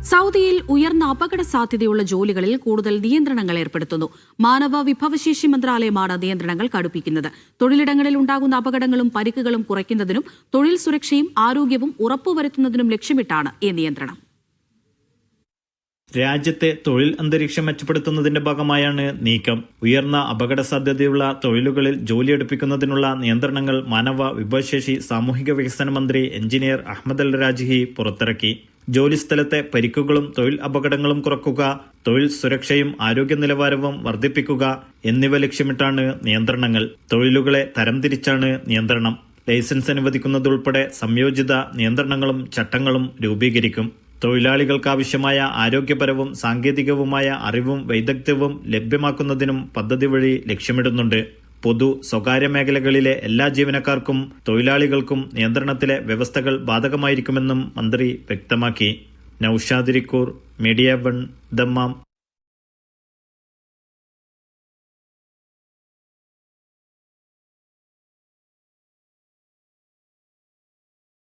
സൗദിയിൽ ഉയർന്ന അപകട സാധ്യതയുള്ള ജോലികളിൽ കൂടുതൽ നിയന്ത്രണങ്ങൾ ഏർപ്പെടുത്തുന്നു. മാനവ വിഭവശേഷി മന്ത്രാലയമാണ് നിയന്ത്രണങ്ങൾ കടുപ്പിക്കുന്നത്. തൊഴിലിടങ്ങളിൽ ഉണ്ടാകുന്ന അപകടങ്ങളും പരിക്കുകളും കുറയ്ക്കുന്നതിനും തൊഴിൽ സുരക്ഷയും ആരോഗ്യവും ഉറപ്പുവരുത്തുന്നതിനും ലക്ഷ്യമിട്ടാണ് ഈ നിയന്ത്രണം. രാജ്യത്തെ തൊഴിൽ അന്തരീക്ഷം മെച്ചപ്പെടുത്തുന്നതിന്റെ ഭാഗമായാണ് നീക്കം. ഉയർന്ന അപകട സാധ്യതയുള്ള തൊഴിലുകളിൽ ജോലിയെടുപ്പിക്കുന്നതിനുള്ള നിയന്ത്രണങ്ങൾ മാനവ വിഭവശേഷി സാമൂഹിക വികസന മന്ത്രി എഞ്ചിനീയർ അഹമ്മദ് അൽ രാജിഹി പുറത്തിറക്കി. ജോലിസ്ഥലത്തെ പരിക്കുകളും തൊഴിൽ അപകടങ്ങളും കുറയ്ക്കുക, തൊഴിൽ സുരക്ഷയും ആരോഗ്യ നിലവാരവും വർദ്ധിപ്പിക്കുക എന്നിവ ലക്ഷ്യമിട്ടാണ് നിയന്ത്രണങ്ങൾ. തൊഴിലുകളെ തരംതിരിച്ചാണ് നിയന്ത്രണം. ലൈസൻസ് അനുവദിക്കുന്നതുൾപ്പെടെ സംയോജിത നിയന്ത്രണങ്ങളും ചട്ടങ്ങളും രൂപീകരിക്കും. തൊഴിലാളികൾക്കാവശ്യമായ ആരോഗ്യപരവും സാങ്കേതികവുമായ അറിവും വൈദഗ്ധ്യവും ലഭ്യമാക്കുന്നതിനും പദ്ധതി വഴി ലക്ഷ്യമിടുന്നുണ്ട്. പൊതു സ്വകാര്യ മേഖലകളിലെ എല്ലാ ജീവനക്കാർക്കും തൊഴിലാളികൾക്കും നിയന്ത്രണത്തിലെ വ്യവസ്ഥകൾ ബാധകമായിരിക്കുമെന്നും മന്ത്രി വ്യക്തമാക്കി. Naushad Irikkur, media 1, Dammam.